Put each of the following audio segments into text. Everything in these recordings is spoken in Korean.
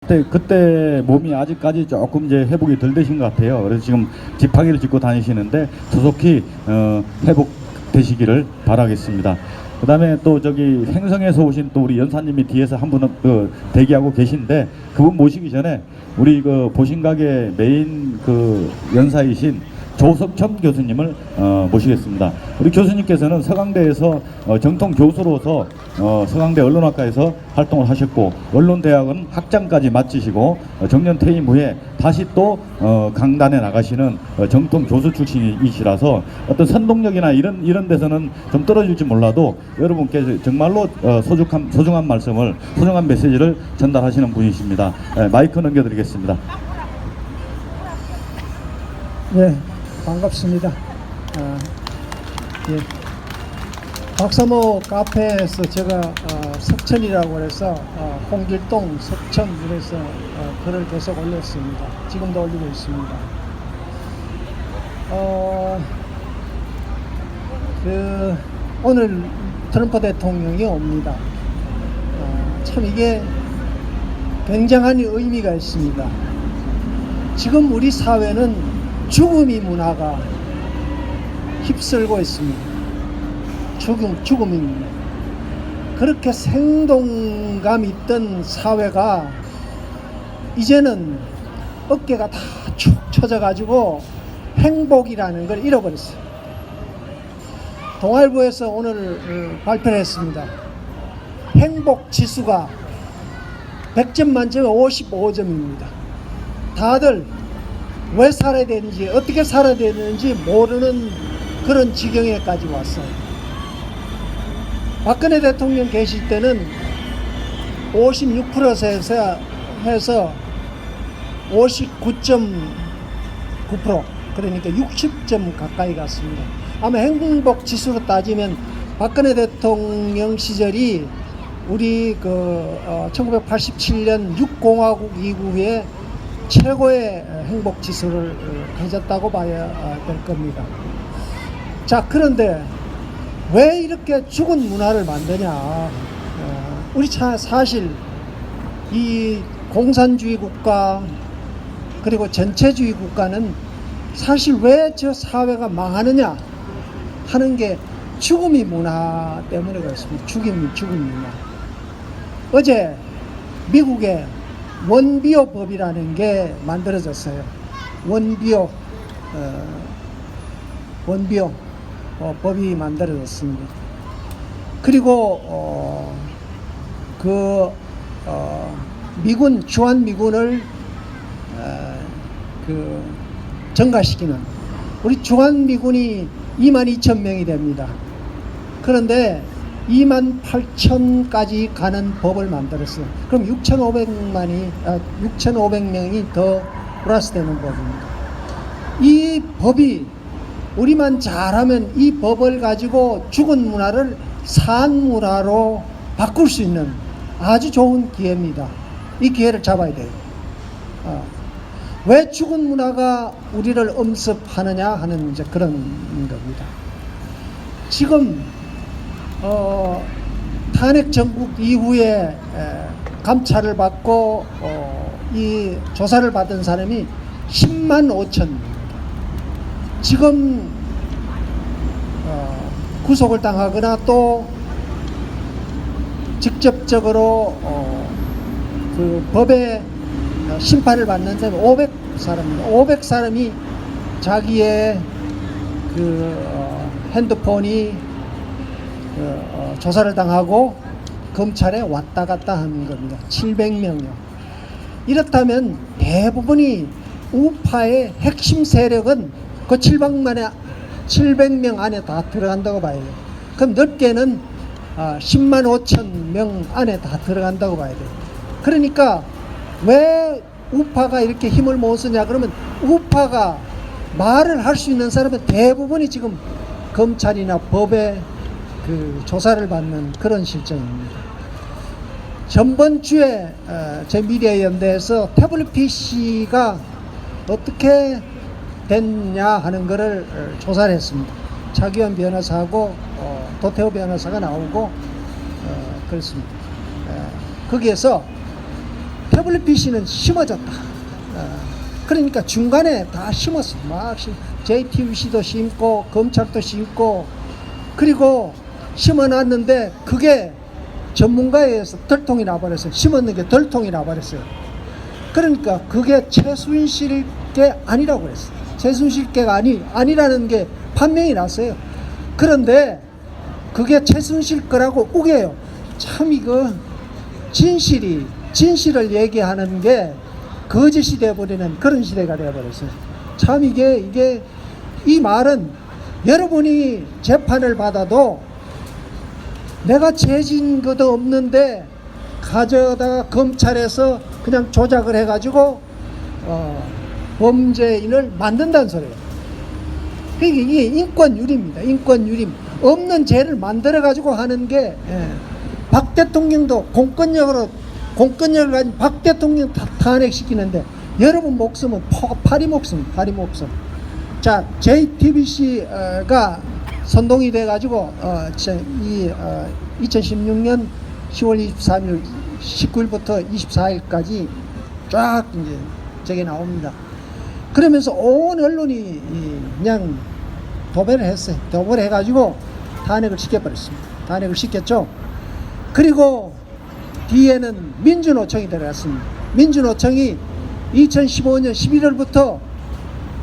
그때 몸이 아직까지 조금 이제 회복이 덜 되신 것 같아요. 그래서 지금 지팡이를 짚고 다니시는데 조속히 회복되시기를 바라겠습니다. 그 다음에 또 저기 행성에서 오신 또 우리 연사님이 뒤에서 한 분은 대기하고 계신데, 그분 모시기 전에 우리 그 보신각의 메인 그 연사이신 조석천 교수님을 모시겠습니다. 우리 교수님께서는 서강대에서 정통 교수로서 서강대 언론학과에서 활동을 하셨고, 언론대학은 학장까지 마치시고 정년 퇴임 후에 다시 또 강단에 나가시는 정통 교수 출신이시라서 어떤 선동력이나 이런 데서는 좀 떨어질지 몰라도 여러분께 정말로 소중한 말씀을, 소중한 메시지를 전달하시는 분이십니다. 마이크 넘겨드리겠습니다. 네, 반갑습니다. 예. 박사모 카페에서 제가 석천이라고 해서 홍길동 석천 그래서 글을 계속 올렸습니다. 지금도 올리고 있습니다. 오늘 트럼프 대통령이 옵니다. 참 이게 굉장한 의미가 있습니다. 지금 우리 사회는 죽음이 문화가 휩쓸고 있습니다. 죽음입니다. 그렇게 생동감 있던 사회가 이제는 어깨가 다 축 처져가지고 행복이라는 걸 잃어버렸어요. 동아일보에서 오늘 발표를 했습니다. 행복 지수가 100점 만점에 55점입니다. 다들 왜 살아야 되는지, 어떻게 살아야 되는지 모르는 그런 지경에까지 왔어요. 박근혜 대통령 계실 때는 56%에서 해서 59.9%, 그러니까 60점 가까이 갔습니다. 아마 행복 지수로 따지면 박근혜 대통령 시절이 우리 1987년 6공화국 이후에 최고의 행복 지수를 가졌다고 봐야 될 겁니다. 자, 그런데 왜 이렇게 죽은 문화를 만드냐? 우리 사실 이 공산주의 국가 그리고 전체주의 국가는 사실 왜 저 사회가 망하느냐 하는 게 죽음이 문화 때문에 그렇습니다. 죽음 문화. 어제 미국에 원비호 법이라는 게 만들어졌어요. 원비호 법이 만들어졌습니다. 그리고 미군, 주한미군을 증가시키는, 우리 주한미군이 22,000명이 됩니다. 그런데 28,000까지 가는 법을 만들었어요. 그럼 6,500명이 더 플러스 되는 법입니다. 이 법이 우리만 잘하면 이 법을 가지고 죽은 문화를 산 문화로 바꿀 수 있는 아주 좋은 기회입니다. 이 기회를 잡아야 돼요. 왜 죽은 문화가 우리를 엄습하느냐 하는 이제 그런 겁니다. 지금 탄핵 정국 이후에 감찰을 받고 이 조사를 받은 사람이 10만 5천입니다. 지금 구속을 당하거나 또 직접적으로 그 법의 심판을 받는 사람이 500사람입니다. 500사람이 자기의 핸드폰이 조사를 당하고 검찰에 왔다 갔다 하는 겁니다. 700명이요. 이렇다면 대부분이 우파의 핵심 세력은 그 700명 안에 다 들어간다고 봐야 돼요. 그럼 넓게는 10만 5천 명 안에 다 들어간다고 봐야 돼요. 그러니까 왜 우파가 이렇게 힘을 못 쓰냐 그러면, 우파가 말을 할 수 있는 사람은 대부분이 지금 검찰이나 법에 조사를 받는 그런 실정입니다. 전번 주에 제 미디어 연대에서 태블릿 PC가 어떻게 됐냐 하는 것을 조사를 했습니다. 차기원 변호사하고 도태호 변호사가 나오고 그렇습니다. 거기에서 태블릿 PC는 심어졌다. 그러니까 중간에 다 심었어. 막 JTBC도 심고 검찰도 심고 그리고 심어놨는데 그게 전문가에 의해서 덜통이 나버렸어요. 심었는 게 덜통이 나버렸어요. 그러니까 그게 최순실 게 아니라고 그랬어요. 최순실 게가 아니라는 게 판명이 났어요. 그런데 그게 최순실 거라고 우겨요. 참 이거 진실을 얘기하는 게 거짓이 되어버리는 그런 시대가 되어버렸어요. 참 이게 이 말은 여러분이 재판을 받아도 내가 죄진 것도 없는데 가져다가 검찰에서 그냥 조작을 해가지고 범죄인을 만든다는 소리예요. 그러니까 이게 인권유리입니다. 인권유리. 없는 죄를 만들어가지고 하는 게 박 대통령도 공권력을 가진 박 대통령 탄핵시키는데 여러분 목숨은 파리 목숨. 자, JTBC가 선동이 돼가지고 2016년 10월 23일 19일부터 24일까지 쫙 이제 저게 나옵니다. 그러면서 온 언론이 그냥 도배를 했어요. 도배를 해가지고 탄핵을 시켜버렸습니다. 탄핵을 시켰죠. 그리고 뒤에는 민주노총이 들어갔습니다. 민주노총이 2015년 11월부터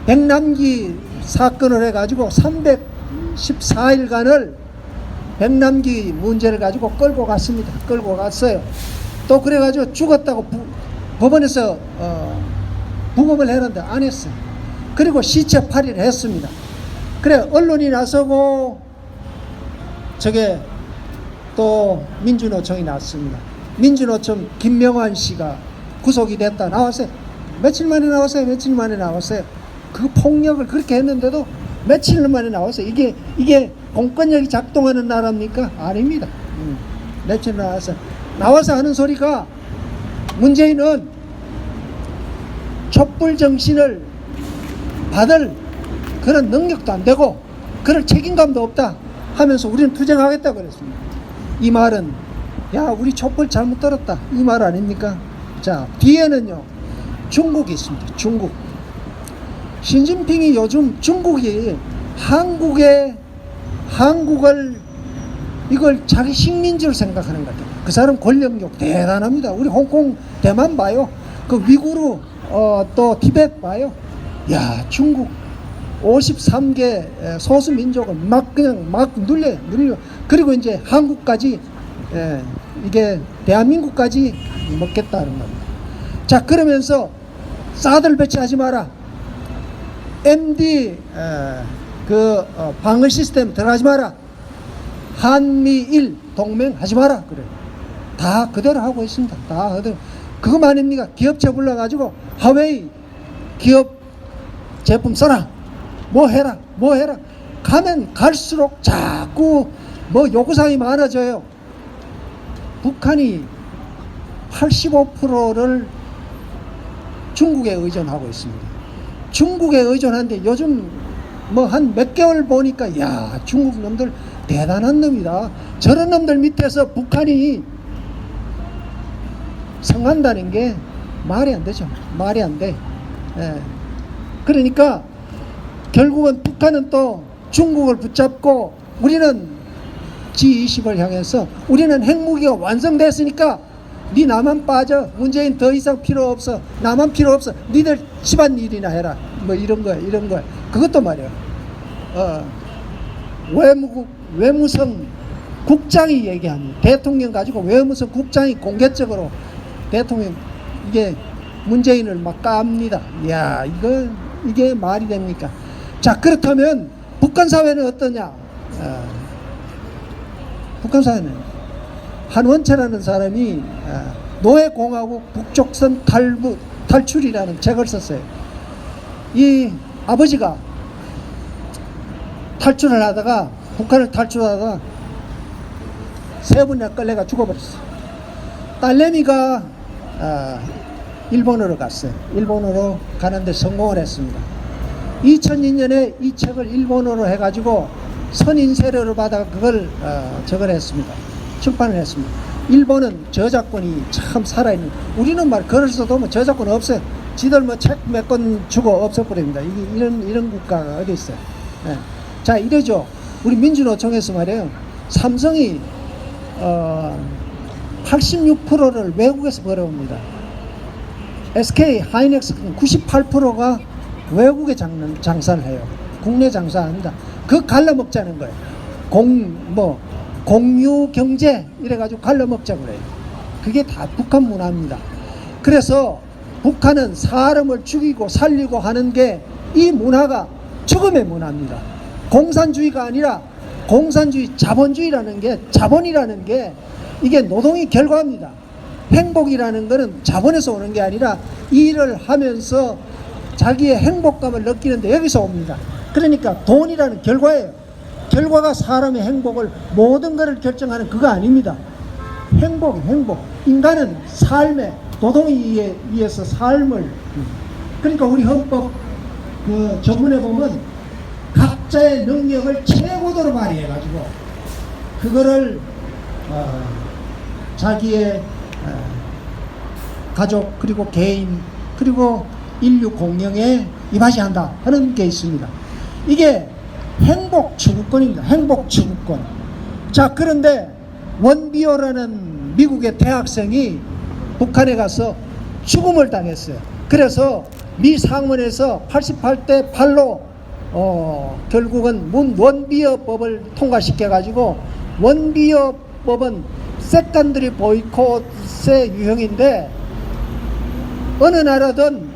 백남기 사건을 해가지고 314일간을 백남기 문제를 가지고 끌고 갔습니다. 끌고 갔어요. 또 그래가지고 죽었다고 법원에서 부검을 했는데 안 했어요. 그리고 시체 파리를 했습니다. 그래 언론이 나서고 저게 또 민주노총이 났습니다. 민주노총 김명환 씨가 구속이 됐다 나왔어요. 며칠 만에 나왔어요. 그 폭력을 그렇게 했는데도 며칠 만에 나왔어요. 이게 공권력이 작동하는 나라입니까? 아닙니다. 며칠 나와서 하는 소리가 문재인은 촛불 정신을 받을 그런 능력도 안 되고 그럴 책임감도 없다 하면서 우리는 투쟁하겠다고 그랬습니다. 이 말은 야 우리 촛불 잘못 들었다 이 말 아닙니까? 자 뒤에는요 중국이 있습니다. 중국 시진핑이 요즘 중국이 한국을 이걸 자기 식민지로 생각하는 것 같아요. 그 사람 권력력 대단합니다. 우리 홍콩 대만 봐요. 그 위구르 또 티벳 봐요. 야 중국 53개 소수민족을 막 눌려 그리고 이제 한국까지 이게 대한민국까지 먹겠다는 겁니다. 자 그러면서 사드를 배치하지 마라. MD 방어 시스템 들어가지 마라. 한미일 동맹 하지 마라. 그래. 다 그대로 하고 있습니다. 다 그대로. 그거 아닙니까? 기업체 불러가지고 하웨이 기업 제품 써라. 뭐 해라. 가면 갈수록 자꾸 뭐 요구사항이 많아져요. 북한이 85%를 중국에 의존하고 있습니다. 중국에 의존하는데 요즘 뭐 한 몇 개월 보니까 야 중국 놈들 대단한 놈이다. 저런 놈들 밑에서 북한이 성한다는 게 말이 안 되죠. 말이 안 돼. 그러니까 결국은 북한은 또 중국을 붙잡고 우리는 G20을 향해서 우리는 핵무기가 완성됐으니까 니 나만 빠져. 문재인 더 이상 필요 없어. 나만 필요 없어. 니들 집안일이나 해라. 뭐 이런 거야. 그것도 말이야. 외무성 국장이 얘기합니다. 대통령 가지고 외무성 국장이 공개적으로 대통령 이게 문재인을 막 깝니다. 이야 이게 말이 됩니까? 자 그렇다면 북한 사회는 어떠냐? 북한 사회는 한원채라는 사람이 노예공화국 북쪽선 탈출이라는 책을 썼어요. 이 아버지가 탈출을 하다가 북한을 탈출하다가 세 번이나 끌려가 죽어버렸어요. 딸내미가 일본으로 갔어요. 일본으로 가는데 성공을 했습니다. 2002년에 이 책을 일본어로 해가지고 선인 세례를 받아 그걸 저걸 했습니다. 출판을 했습니다. 일본은 저작권이 참 살아있는. 우리는 말 글을 써도 뭐 저작권 없어요. 지들 뭐 책 몇 권 주고 없애버립니다. 이게 이런 국가가 어디 있어요? 예. 자, 이러죠. 우리 민주노총에서 말이에요. 삼성이 86%를 외국에서 벌어옵니다. SK 하이닉스는 98%가 외국에 장사를 해요. 국내 장사 아닙니다. 그거 갈라먹자는 거예요. 공유 경제 이래가지고 갈라먹자 그래요. 그게 다 북한 문화입니다. 그래서 북한은 사람을 죽이고 살리고 하는 게 이 문화가 죽음의 문화입니다. 공산주의가 아니라 공산주의 자본주의라는 게, 자본이라는 게 이게 노동의 결과입니다. 행복이라는 거는 자본에서 오는 게 아니라 일을 하면서 자기의 행복감을 느끼는데 여기서 옵니다. 그러니까 돈이라는 결과예요. 결과가 사람의 행복을, 모든 것을 결정하는 그거 아닙니다. 행복. 인간은 삶에, 노동에 의해서 삶을, 그러니까 우리 헌법 그 전문에 보면 각자의 능력을 최고도로 발휘해가지고 그거를 자기의 가족 그리고 개인 그리고 인류 공영에 이바지한다 하는 게 있습니다. 이게 행복 추구권입니다. 행복 추구권. 자, 그런데 원비호라는 미국의 대학생이 북한에 가서 죽음을 당했어요. 그래서 미 상원에서 88대 8로 결국은 원비어법을 통과시켜 가지고, 원비어법은 세컨드리 보이콧의 유형인데 어느 나라든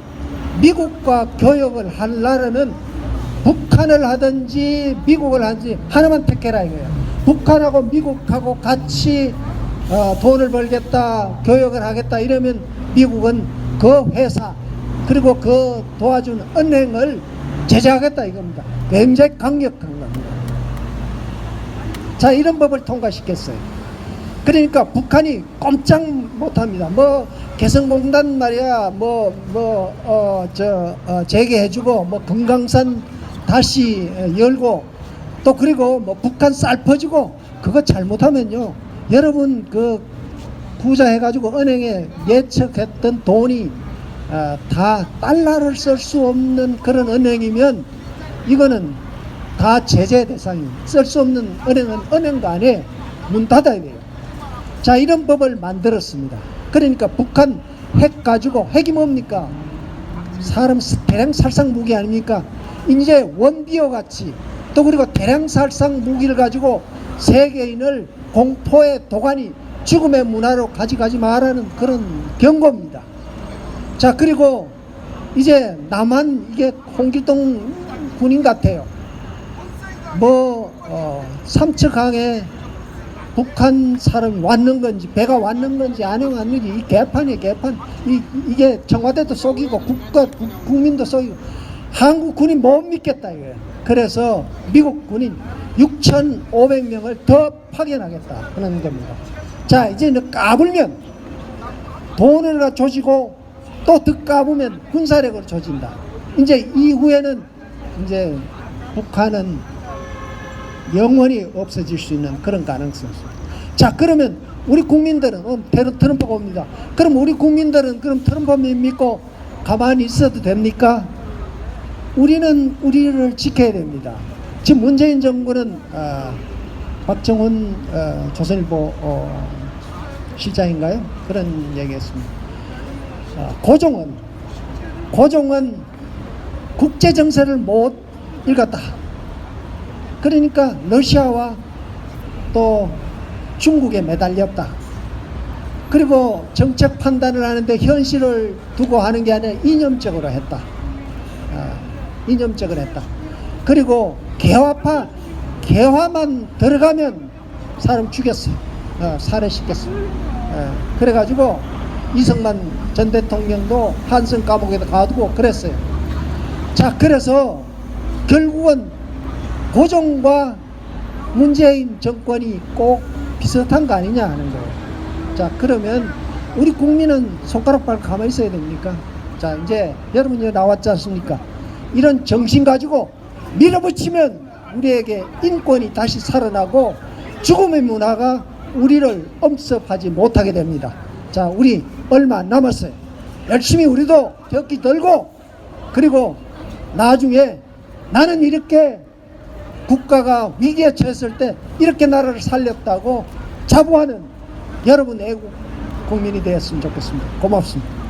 미국과 교역을 할 나라는 북한을 하든지 미국을 하든지 하나만 택해라 이거예요. 북한하고 미국하고 같이 돈을 벌겠다, 교역을 하겠다 이러면 미국은 그 회사 그리고 그 도와준 은행을 제재하겠다 이겁니다. 굉장히 강력한 겁니다. 자, 이런 법을 통과시켰어요. 그러니까 북한이 꼼짝 못합니다. 뭐 개성공단 말이야, 재개해주고, 뭐 금강산 다시 열고, 또 그리고 뭐 북한 쌀 퍼주고, 그거 잘못하면요, 여러분 그 부자 해가지고 은행에 예측했던 돈이 다 달러를 쓸 수 없는 그런 은행이면 이거는 다 제재 대상입니다. 쓸 수 없는 은행은 은행도 안에 문 닫아야 돼요. 자, 이런 법을 만들었습니다. 그러니까 북한 핵 가지고, 핵이 뭡니까? 사람 대량 살상 무기 아닙니까? 이제 원비어 같이 또 그리고 대량 살상 무기를 가지고 세계인을 공포의 도가니, 죽음의 문화로 가져가지 말라는 그런 경고입니다. 자, 그리고 이제 남한, 이게 홍길동 군인 같아요. 삼척항에 북한 사람이 왔는 건지, 배가 왔는 건지 안 왔는지, 이 개판이에요, 개판. 이게 청와대도 속이고 국민도 속이고 한국 군인 못 믿겠다 이거예요. 그래서 미국 군인 6,500명을 더 파견하겠다 하는 겁니다. 자, 이제 까불면 돈을 조지고 또 더 까불면 군사력을 조진다. 이제 이후에는 이제 북한은 영원히 없어질 수 있는 그런 가능성이 있습니다. 자, 그러면 우리 국민들은 트럼프가 옵니다. 그럼 우리 국민들은 그럼 트럼프 믿고 가만히 있어도 됩니까? 우리는 우리를 지켜야 됩니다. 지금 문재인 정부는 박정훈 조선일보 실장인가요? 그런 얘기했습니다. 고종은 국제 정세를 못 읽었다. 그러니까 러시아와 또 중국에 매달렸다. 그리고 정책 판단을 하는데 현실을 두고 하는 게 아니라 이념적으로 했다. 이념적으로 했다. 그리고 개화만 들어가면 사람 죽였어요. 살해시켰어요. 그래가지고 이승만 전 대통령도 한성 감옥에다 가두고 그랬어요. 자, 그래서 결국은 고종과 문재인 정권이 꼭 비슷한 거 아니냐 하는 거예요. 자, 그러면 우리 국민은 손가락 빨고 가만히 있어야 됩니까? 자, 이제 여러분 여기 나왔지 않습니까? 이런 정신 가지고 밀어붙이면 우리에게 인권이 다시 살아나고 죽음의 문화가 우리를 엄습하지 못하게 됩니다. 자, 우리 얼마 안 남았어요. 열심히 우리도 격기 들고, 그리고 나중에 나는 이렇게 국가가 위기에 처했을 때 이렇게 나라를 살렸다고 자부하는 여러분 애국 국민이 되었으면 좋겠습니다. 고맙습니다.